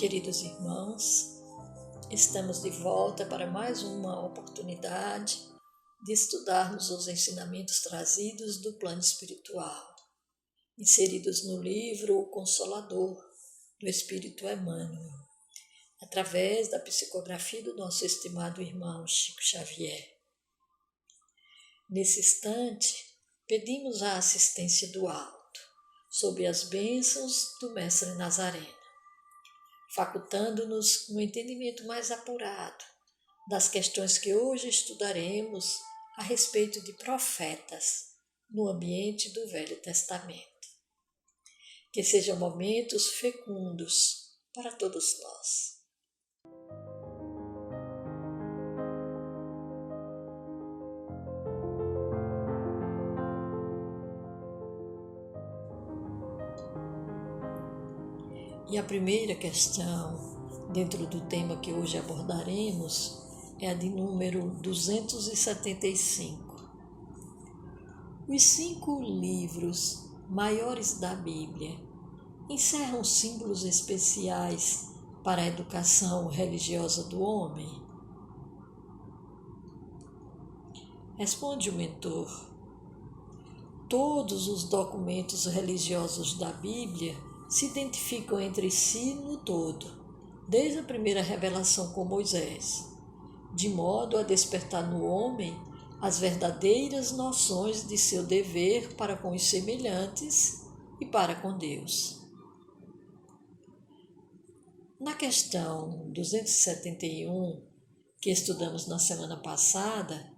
queridos irmãos, estamos de volta para mais uma oportunidade de estudarmos os ensinamentos trazidos do plano espiritual, inseridos no livro O Consolador, do Espírito Emmanuel, através da psicografia do nosso estimado irmão Chico Xavier. Nesse instante, pedimos a assistência do alto, sob as bênçãos do Mestre Nazareno, facultando-nos um entendimento mais apurado das questões que hoje estudaremos a respeito de profetas no ambiente do Velho Testamento. Que sejam momentos fecundos para todos nós. E a primeira questão, dentro do tema que hoje abordaremos, é a de número 275. Os 5 livros maiores da Bíblia encerram símbolos especiais para a educação religiosa do homem? Responde o mentor. Todos os documentos religiosos da Bíblia se identificam entre si no todo, desde a primeira revelação com Moisés, de modo a despertar no homem as verdadeiras noções de seu dever para com os semelhantes e para com Deus. Na questão 271, que estudamos na semana passada,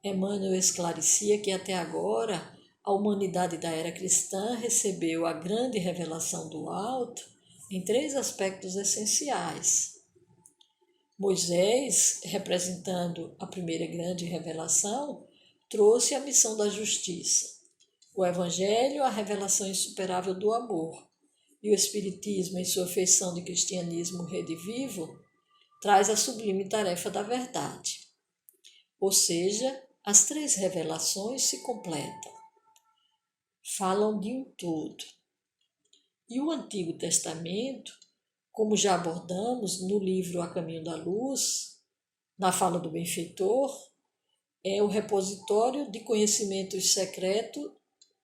Emmanuel esclarecia que até agora a humanidade da era cristã recebeu a grande revelação do alto em 3 aspectos essenciais. Moisés, representando a primeira grande revelação, trouxe a missão da justiça. O Evangelho, a revelação insuperável do amor. E o Espiritismo, em sua feição de cristianismo redivivo, traz a sublime tarefa da verdade. Ou seja, as 3 revelações se completam. Falam de um todo. E o Antigo Testamento, como já abordamos no livro A Caminho da Luz, na fala do benfeitor, é o repositório de conhecimentos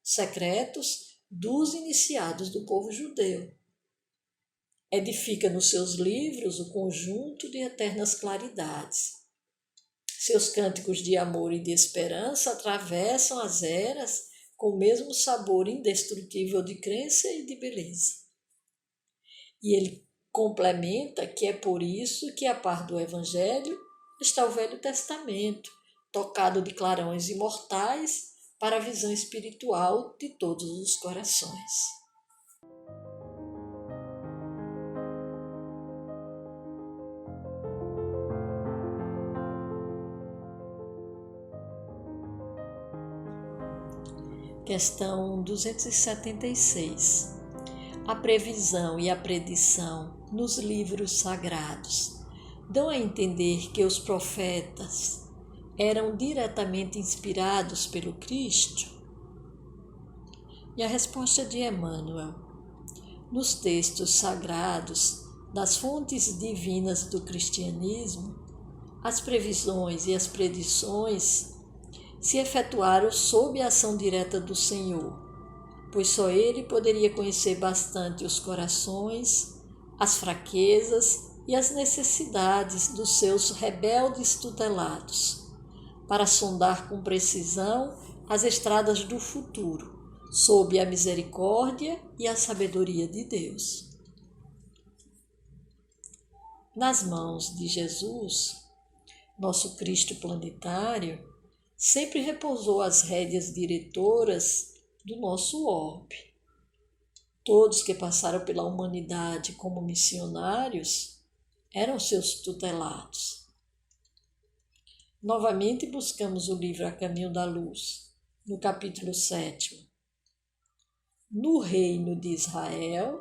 secretos dos iniciados do povo judeu. Edifica nos seus livros o conjunto de eternas claridades. Seus cânticos de amor e de esperança atravessam as eras com o mesmo sabor indestrutível de crença e de beleza. E ele complementa que é por isso que, a par do Evangelho, está o Velho Testamento, tocado de clarões imortais para a visão espiritual de todos os corações. Questão 276. A previsão e a predição nos livros sagrados dão a entender que os profetas eram diretamente inspirados pelo Cristo? E a resposta de Emmanuel. Nos textos sagrados das fontes divinas do cristianismo, as previsões e as predições se efetuaram sob a ação direta do Senhor, pois só Ele poderia conhecer bastante os corações, as fraquezas e as necessidades dos seus rebeldes tutelados, para sondar com precisão as estradas do futuro, sob a misericórdia e a sabedoria de Deus. Nas mãos de Jesus, nosso Cristo planetário, sempre repousou as rédeas diretoras do nosso orbe. Todos que passaram pela humanidade como missionários eram seus tutelados. Novamente buscamos o livro A Caminho da Luz, no capítulo 7. No reino de Israel,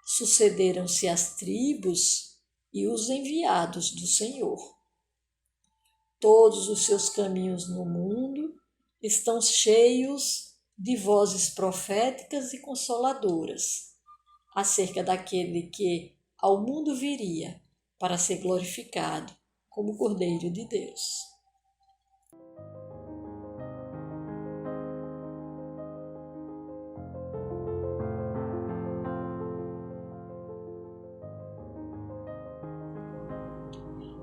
sucederam-se as tribos e os enviados do Senhor. Todos os seus caminhos no mundo estão cheios de vozes proféticas e consoladoras, acerca daquele que ao mundo viria para ser glorificado como Cordeiro de Deus.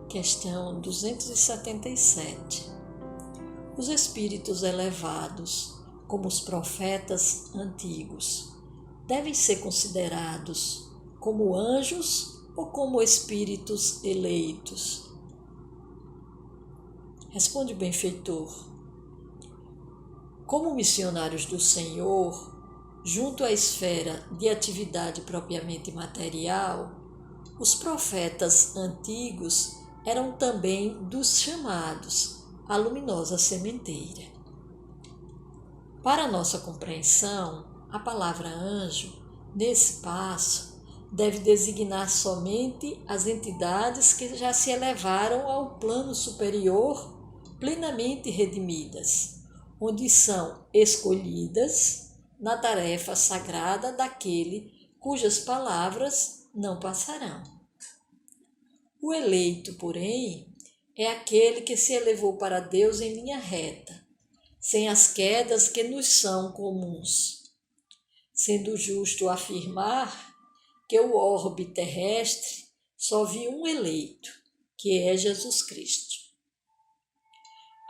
Questão 277. Os espíritos elevados, como os profetas antigos, devem ser considerados como anjos ou como espíritos eleitos? Responde o benfeitor. Como missionários do Senhor, junto à esfera de atividade propriamente material, os profetas antigos eram também dos chamados à luminosa sementeira. Para nossa compreensão, a palavra anjo, nesse passo, deve designar somente as entidades que já se elevaram ao plano superior, plenamente redimidas, onde são escolhidas na tarefa sagrada daquele cujas palavras não passarão. O eleito, porém, é aquele que se elevou para Deus em linha reta, sem as quedas que nos são comuns. Sendo justo afirmar que o orbe terrestre só viu um eleito, que é Jesus Cristo.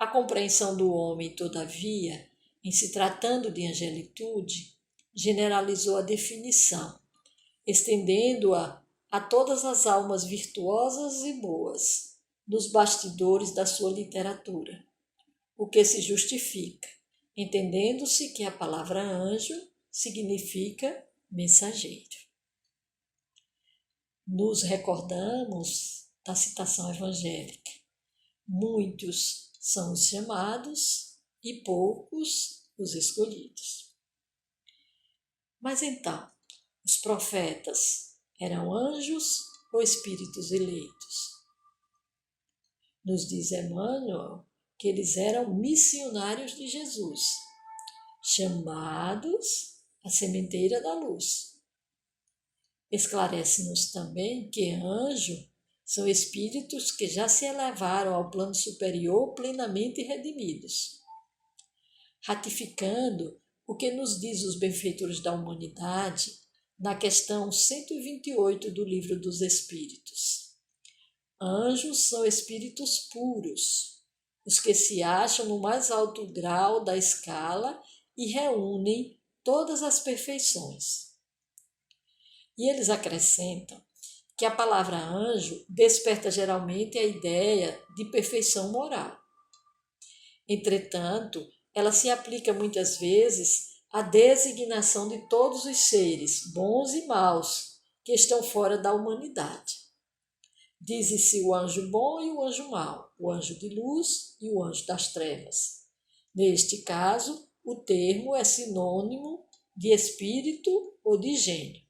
A compreensão do homem, todavia, em se tratando de angelitude, generalizou a definição, estendendo-a a todas as almas virtuosas e boas, nos bastidores da sua literatura, o que se justifica, entendendo-se que a palavra anjo significa mensageiro. Nos recordamos da citação evangélica. Muitos são os chamados e poucos os escolhidos. Mas então, os profetas eram anjos ou espíritos eleitos? Nos diz Emmanuel que eles eram missionários de Jesus, chamados à sementeira da luz. Esclarece-nos também que anjo são espíritos que já se elevaram ao plano superior plenamente redimidos, ratificando o que nos diz os benfeitores da humanidade na questão 128 do Livro dos Espíritos. Anjos são espíritos puros, os que se acham no mais alto grau da escala e reúnem todas as perfeições. E eles acrescentam que a palavra anjo desperta geralmente a ideia de perfeição moral. Entretanto, ela se aplica muitas vezes à designação de todos os seres, bons e maus, que estão fora da humanidade. Diz-se o anjo bom e o anjo mau, o anjo de luz e o anjo das trevas. Neste caso, o termo é sinônimo de espírito ou de gênio.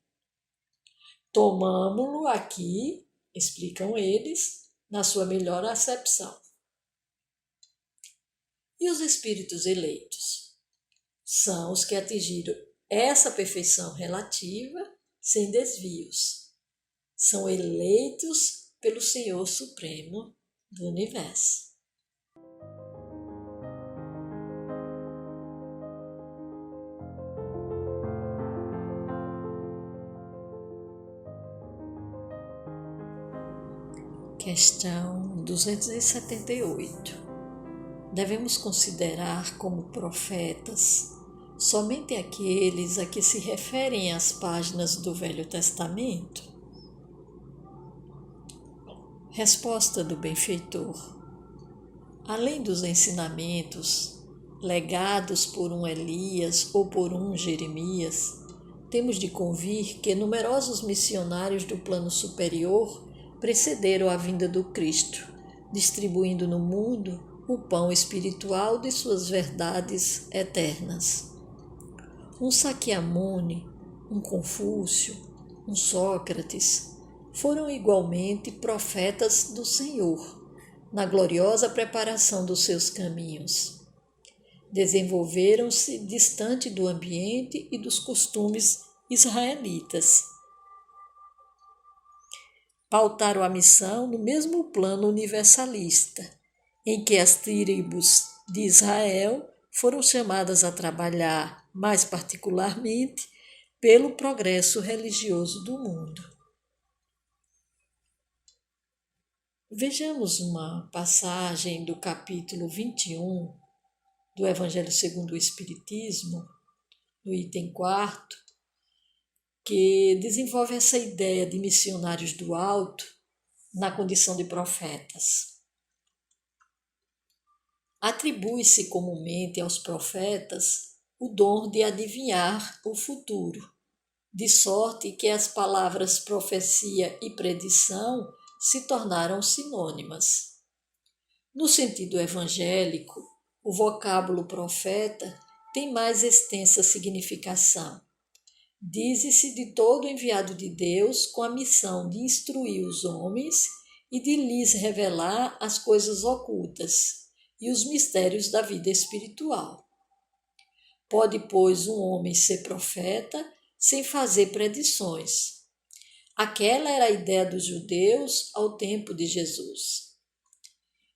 Tomamo-lo aqui, explicam eles, na sua melhor acepção. E os espíritos eleitos? São os que atingiram essa perfeição relativa sem desvios. São eleitos pelo Senhor Supremo do Universo. Questão 278. Devemos considerar como profetas somente aqueles a que se referem as páginas do Velho Testamento? Resposta do benfeitor. Além dos ensinamentos legados por um Elias ou por um Jeremias, temos de convir que numerosos missionários do plano superior precederam a vinda do Cristo, distribuindo no mundo o pão espiritual de suas verdades eternas. Um Sakyamuni, um Confúcio, um Sócrates foram igualmente profetas do Senhor, na gloriosa preparação dos seus caminhos. Desenvolveram-se distante do ambiente e dos costumes israelitas. pautaram a missão no mesmo plano universalista, em que as tribos de Israel foram chamadas a trabalhar, mais particularmente, pelo progresso religioso do mundo. Vejamos uma passagem do capítulo 21 do Evangelho segundo o Espiritismo, no item 4, que desenvolve essa ideia de missionários do alto na condição de profetas. Atribui-se comumente aos profetas o dom de adivinhar o futuro, de sorte que as palavras profecia e predição se tornaram sinônimas. No sentido evangélico, o vocábulo profeta tem mais extensa significação. Dize-se de todo enviado de Deus com a missão de instruir os homens e de lhes revelar as coisas ocultas e os mistérios da vida espiritual. Pode, pois, um homem ser profeta sem fazer predições. Aquela era a ideia dos judeus ao tempo de Jesus.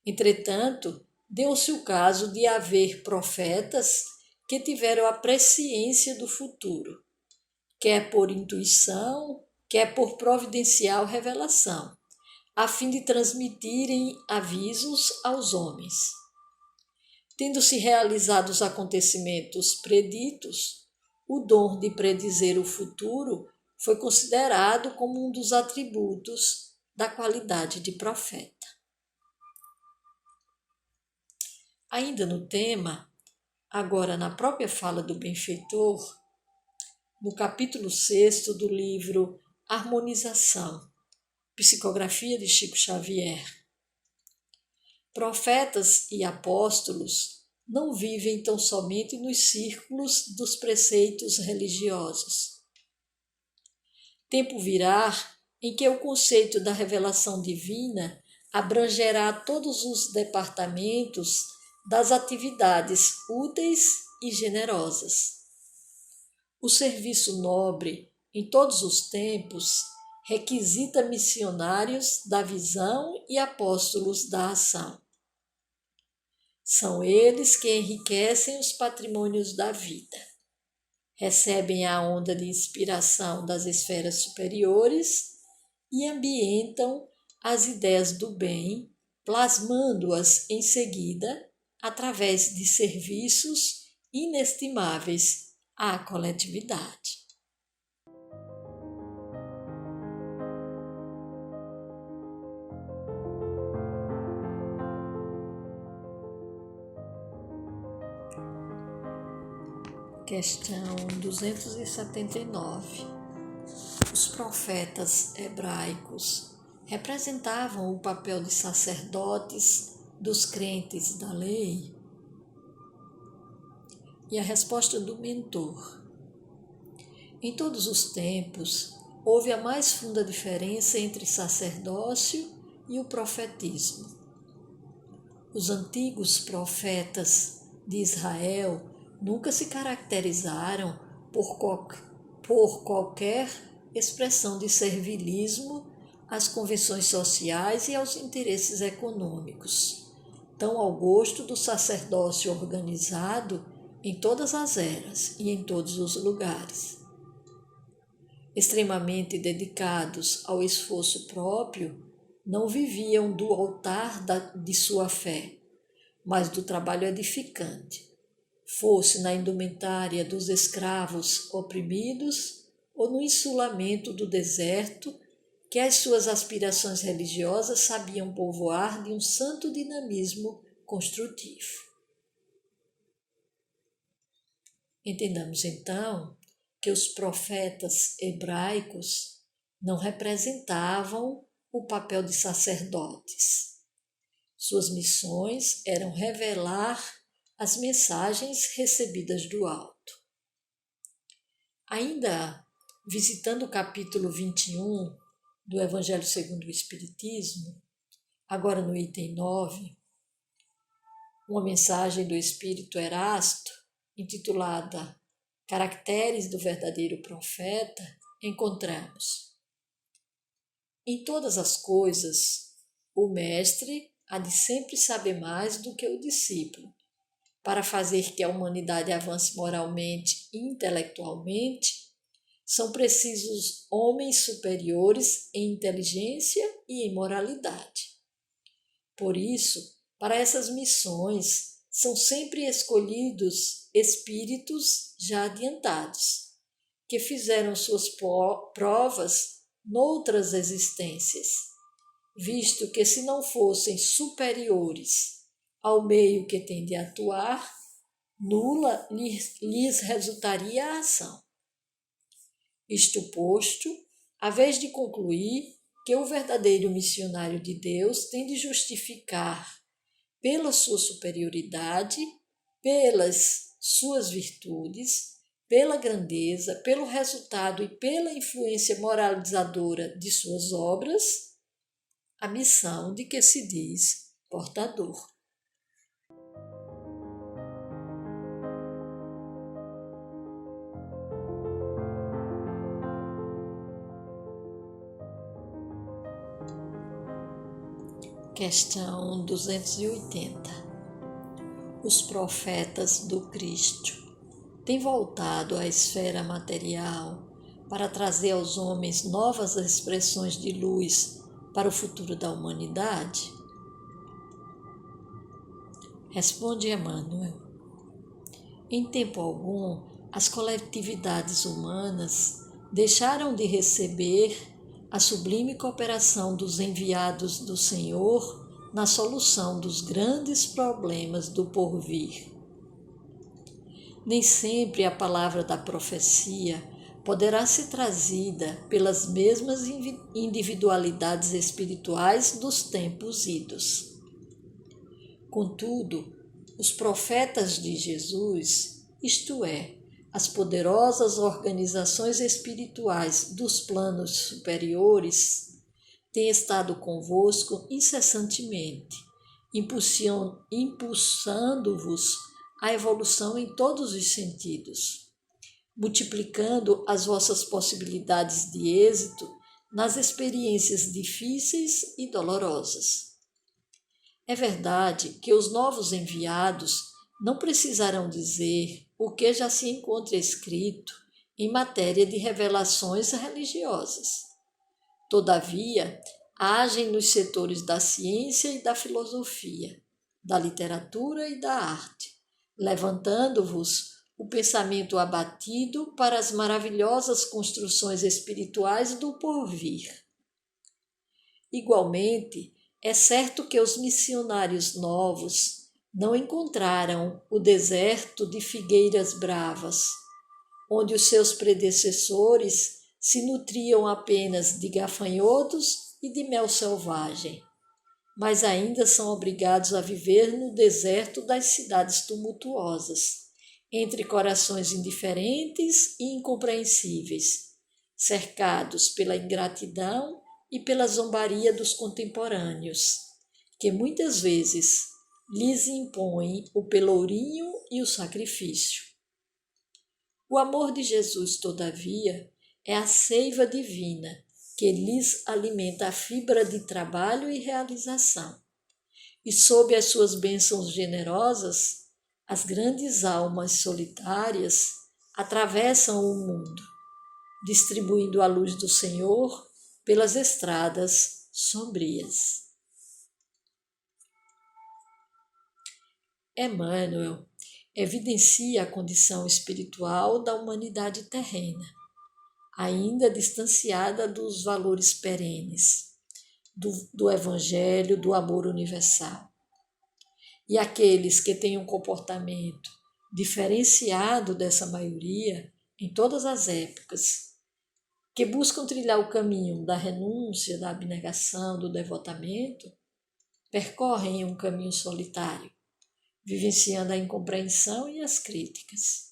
Entretanto, deu-se o caso de haver profetas que tiveram a presciência do futuro, quer por intuição, quer por providencial revelação, a fim de transmitirem avisos aos homens. Tendo-se realizado os acontecimentos preditos, o dom de predizer o futuro foi considerado como um dos atributos da qualidade de profeta. Ainda no tema, agora na própria fala do benfeitor, no capítulo 6 do livro Harmonização, Psicografia de Chico Xavier. Profetas e apóstolos não vivem tão somente nos círculos dos preceitos religiosos. Tempo virá em que o conceito da revelação divina abrangerá todos os departamentos das atividades úteis e generosas. O serviço nobre, em todos os tempos, requisita missionários da visão e apóstolos da ação. São eles que enriquecem os patrimônios da vida. Recebem a onda de inspiração das esferas superiores e ambientam as ideias do bem, plasmando-as em seguida através de serviços inestimáveis à coletividade. Questão 279. Os profetas hebraicos representavam o papel de sacerdotes dos crentes da lei? E a resposta do mentor. Em todos os tempos, houve a mais funda diferença entre sacerdócio e o profetismo. Os antigos profetas de Israel nunca se caracterizaram por qualquer expressão de servilismo às convenções sociais e aos interesses econômicos, tão ao gosto do sacerdócio organizado em todas as eras e em todos os lugares. Extremamente dedicados ao esforço próprio, não viviam do altar de sua fé, mas do trabalho edificante, fosse na indumentária dos escravos oprimidos ou no insulamento do deserto que as suas aspirações religiosas sabiam povoar de um santo dinamismo construtivo. Entendamos então que os profetas hebraicos não representavam o papel de sacerdotes. Suas missões eram revelar as mensagens recebidas do alto. Ainda visitando o capítulo 21 do Evangelho segundo o Espiritismo, agora no item 9, uma mensagem do Espírito Erasto, intitulada Caracteres do Verdadeiro Profeta, encontramos: Em todas as coisas, o mestre há de sempre saber mais do que o discípulo. Para fazer que a humanidade avance moralmente e intelectualmente, são precisos homens superiores em inteligência e em moralidade. Por isso, para essas missões, são sempre escolhidos espíritos já adiantados, que fizeram suas provas noutras existências, visto que se não fossem superiores ao meio que têm de atuar, nula lhes resultaria a ação. Isto posto, a vez de concluir que o verdadeiro missionário de Deus tem de justificar pela sua superioridade, pelas suas virtudes, pela grandeza, pelo resultado e pela influência moralizadora de suas obras, a missão de que se diz portador. Questão 280. Os profetas do Cristo têm voltado à esfera material para trazer aos homens novas expressões de luz para o futuro da humanidade? Responde Emmanuel. Em tempo algum, as coletividades humanas deixaram de receber a sublime cooperação dos enviados do Senhor na solução dos grandes problemas do porvir. Nem sempre a palavra da profecia poderá ser trazida pelas mesmas individualidades espirituais dos tempos idos. Contudo, os profetas de Jesus, isto é, as poderosas organizações espirituais dos planos superiores, têm estado convosco incessantemente, impulsando-vos à evolução em todos os sentidos, multiplicando as vossas possibilidades de êxito nas experiências difíceis e dolorosas. É verdade que os novos enviados não precisarão dizer o que já se encontra escrito em matéria de revelações religiosas. Todavia, agem nos setores da ciência e da filosofia, da literatura e da arte, levantando-vos o pensamento abatido para as maravilhosas construções espirituais do porvir. Igualmente, é certo que os missionários novos não encontraram o deserto de figueiras bravas, onde os seus predecessores se nutriam apenas de gafanhotos e de mel selvagem, mas ainda são obrigados a viver no deserto das cidades tumultuosas, entre corações indiferentes e incompreensíveis, cercados pela ingratidão e pela zombaria dos contemporâneos, que muitas vezes lhes impõem o pelourinho e o sacrifício. O amor de Jesus, todavia, é a seiva divina que lhes alimenta a fibra de trabalho e realização. E sob as suas bênçãos generosas, as grandes almas solitárias atravessam o mundo, distribuindo a luz do Senhor pelas estradas sombrias. Emmanuel evidencia a condição espiritual da humanidade terrena, ainda distanciada dos valores perenes, do Evangelho, do amor universal. E aqueles que têm um comportamento diferenciado dessa maioria em todas as épocas, que buscam trilhar o caminho da renúncia, da abnegação, do devotamento, percorrem um caminho solitário, vivenciando a incompreensão e as críticas.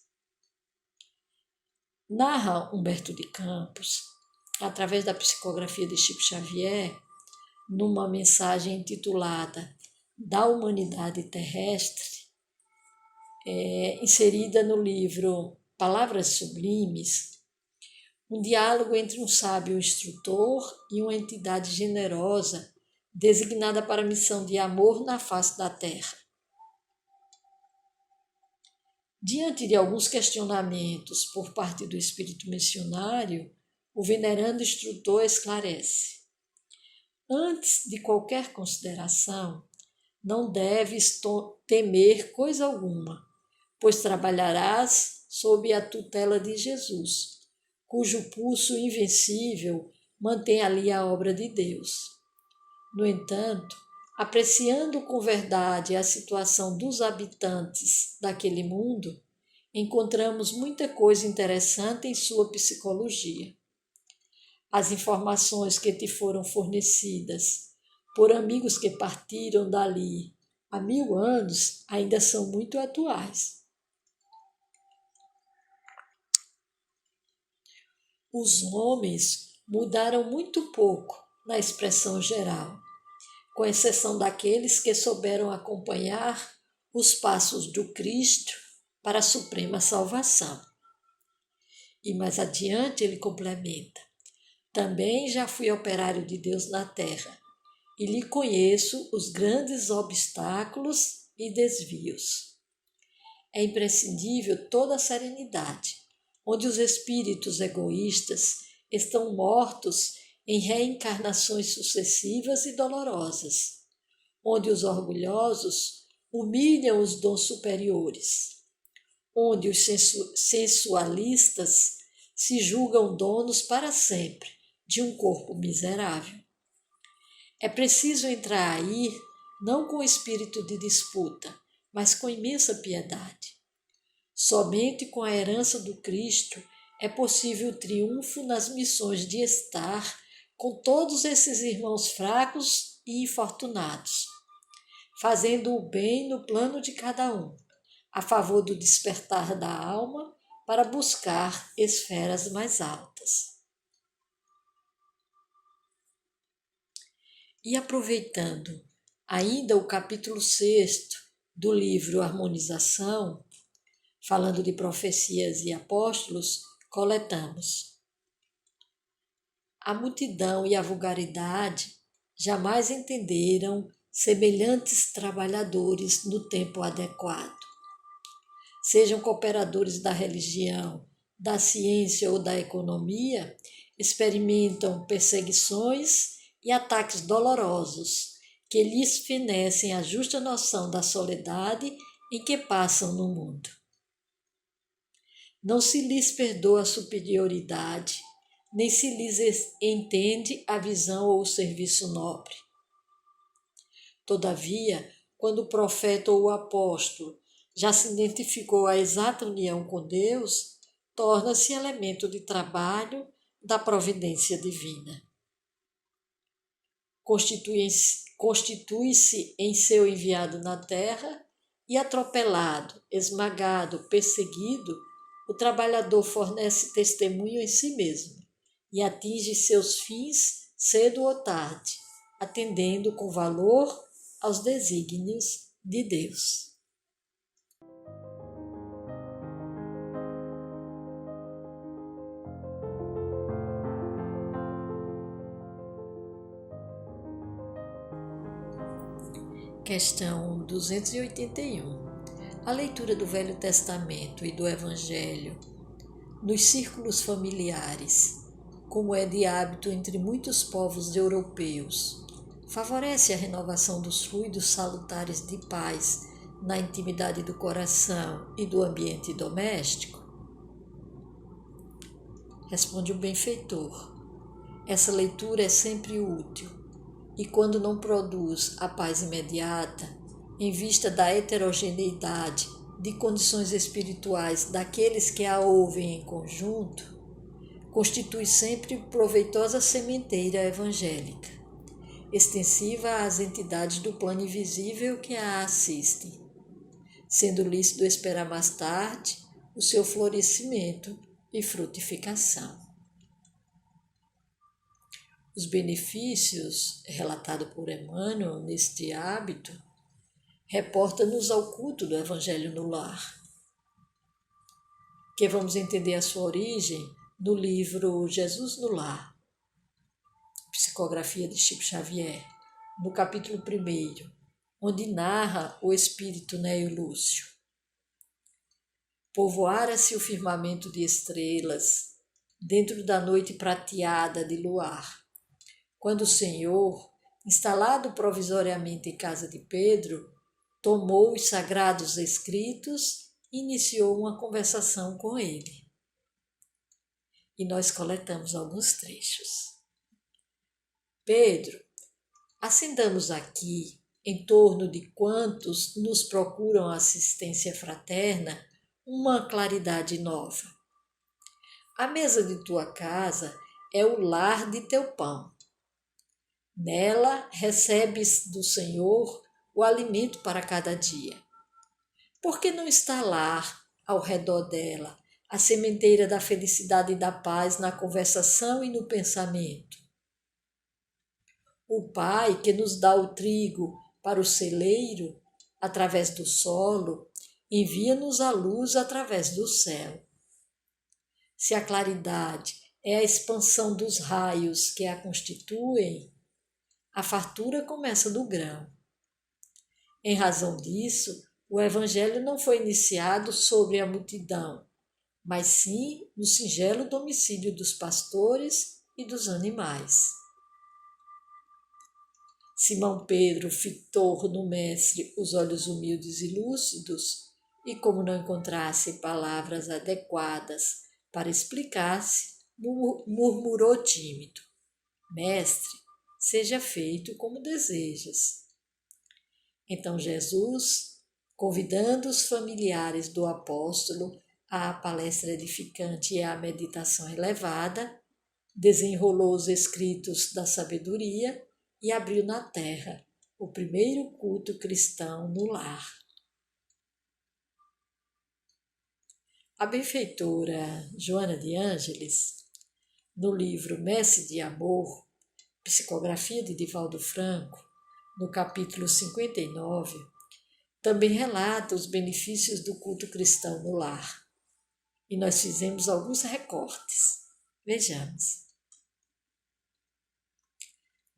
Narra Humberto de Campos, através da psicografia de Chico Xavier, numa mensagem intitulada Da Humanidade Terrestre, inserida no livro Palavras Sublimes, um diálogo entre um sábio instrutor e uma entidade generosa designada para a missão de amor na face da terra. Diante de alguns questionamentos por parte do espírito missionário, o venerando instrutor esclarece: antes de qualquer consideração, não deves temer coisa alguma, pois trabalharás sob a tutela de Jesus, cujo pulso invencível mantém ali a obra de Deus. No entanto, apreciando com verdade a situação dos habitantes daquele mundo, encontramos muita coisa interessante em sua psicologia. As informações que te foram fornecidas por amigos que partiram dali há 1000 anos ainda são muito atuais. Os homens mudaram muito pouco na expressão geral, com exceção daqueles que souberam acompanhar os passos do Cristo para a suprema salvação. E mais adiante ele complementa: também já fui operário de Deus na terra, e lhe conheço os grandes obstáculos e desvios. É imprescindível toda a serenidade, onde os espíritos egoístas estão mortos em reencarnações sucessivas e dolorosas, onde os orgulhosos humilham os dons superiores, onde os sensualistas se julgam donos para sempre de um corpo miserável. É preciso entrar aí não com espírito de disputa, mas com imensa piedade. Somente com a herança do Cristo é possível o triunfo nas missões de estar com todos esses irmãos fracos e infortunados, fazendo o bem no plano de cada um, a favor do despertar da alma para buscar esferas mais altas. E aproveitando ainda o capítulo 6 do livro Harmonização, falando de profecias e apóstolos, coletamos: a multidão e a vulgaridade jamais entenderam semelhantes trabalhadores no tempo adequado. Sejam cooperadores da religião, da ciência ou da economia, experimentam perseguições e ataques dolorosos que lhes fenecem a justa noção da soledade em que passam no mundo. Não se lhes perdoa a superioridade, nem se lhes entende a visão ou o serviço nobre. Todavia, quando o profeta ou o apóstolo já se identificou a exata união com Deus, torna-se elemento de trabalho da providência divina. Constitui-se em seu enviado na terra e atropelado, esmagado, perseguido, o trabalhador fornece testemunho em si mesmo e atinge seus fins cedo ou tarde, atendendo com valor aos desígnios de Deus. Questão 281. A leitura do Velho Testamento e do Evangelho nos círculos familiares, como é de hábito entre muitos povos europeus, favorece a renovação dos fluidos salutares de paz na intimidade do coração e do ambiente doméstico? Responde o benfeitor: essa leitura é sempre útil, e quando não produz a paz imediata, em vista da heterogeneidade de condições espirituais daqueles que a ouvem em conjunto, constitui sempre proveitosa sementeira evangélica, extensiva às entidades do plano invisível que a assistem, sendo lícito esperar mais tarde o seu florescimento e frutificação. Os benefícios relatados por Emmanuel neste hábito reporta-nos ao culto do Evangelho no lar, que vamos entender a sua origem no livro Jesus no Lar, psicografia de Chico Xavier, no capítulo 1, onde narra o espírito Néio Lúcio. Povoara-se o firmamento de estrelas, dentro da noite prateada de luar, quando o Senhor, instalado provisoriamente em casa de Pedro, tomou os sagrados escritos e iniciou uma conversação com ele. E nós coletamos alguns trechos. Pedro, acendamos aqui, em torno de quantos nos procuram assistência fraterna, uma claridade nova. A mesa de tua casa é o lar de teu pão. Nela recebes do Senhor o alimento para cada dia. Por que não instalar ao redor dela a sementeira da felicidade e da paz na conversação e no pensamento? O Pai que nos dá o trigo para o celeiro, através do solo, envia-nos a luz através do céu. Se a claridade é a expansão dos raios que a constituem, a fartura começa do grão. Em razão disso, o Evangelho não foi iniciado sobre a multidão, mas sim no singelo domicílio dos pastores e dos animais. Simão Pedro fitou no mestre os olhos humildes e lúcidos, e como não encontrasse palavras adequadas para explicar-se, murmurou tímido: Mestre, seja feito como desejas. Então Jesus, convidando os familiares do apóstolo à palestra edificante e à meditação elevada, desenrolou os escritos da sabedoria e abriu na terra o primeiro culto cristão no lar. A benfeitora Joana de Ângeles, no livro Messe de Amor, psicografia de Divaldo Franco, no capítulo 59, também relata os benefícios do culto cristão no lar. E nós fizemos alguns recortes. Vejamos.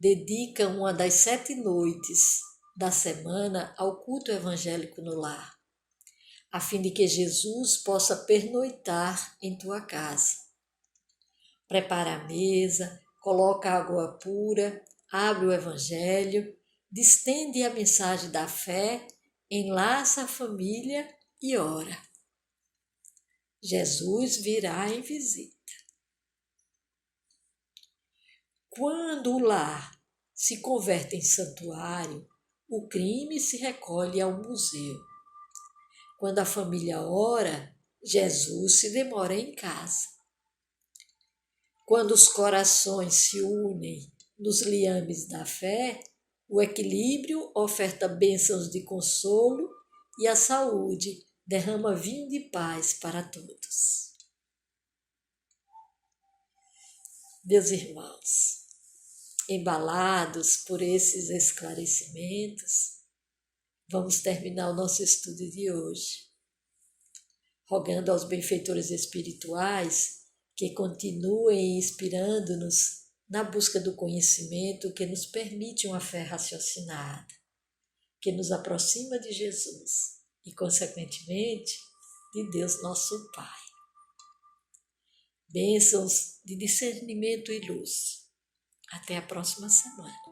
Dedica uma das 7 noites da semana ao culto evangélico no lar, a fim de que Jesus possa pernoitar em tua casa. Prepara a mesa, coloca água pura, abre o evangelho, distende a mensagem da fé, enlaça a família e ora. Jesus virá em visita. Quando o lar se converte em santuário, o crime se recolhe ao museu. Quando a família ora, Jesus se demora em casa. Quando os corações se unem nos liames da fé, o equilíbrio oferta bênçãos de consolo e a saúde derrama vinho de paz para todos. Meus irmãos, embalados por esses esclarecimentos, vamos terminar o nosso estudo de hoje, rogando aos benfeitores espirituais que continuem inspirando-nos na busca do conhecimento que nos permite uma fé raciocinada, que nos aproxima de Jesus e, consequentemente, de Deus nosso Pai. Bênçãos de discernimento e luz. Até a próxima semana.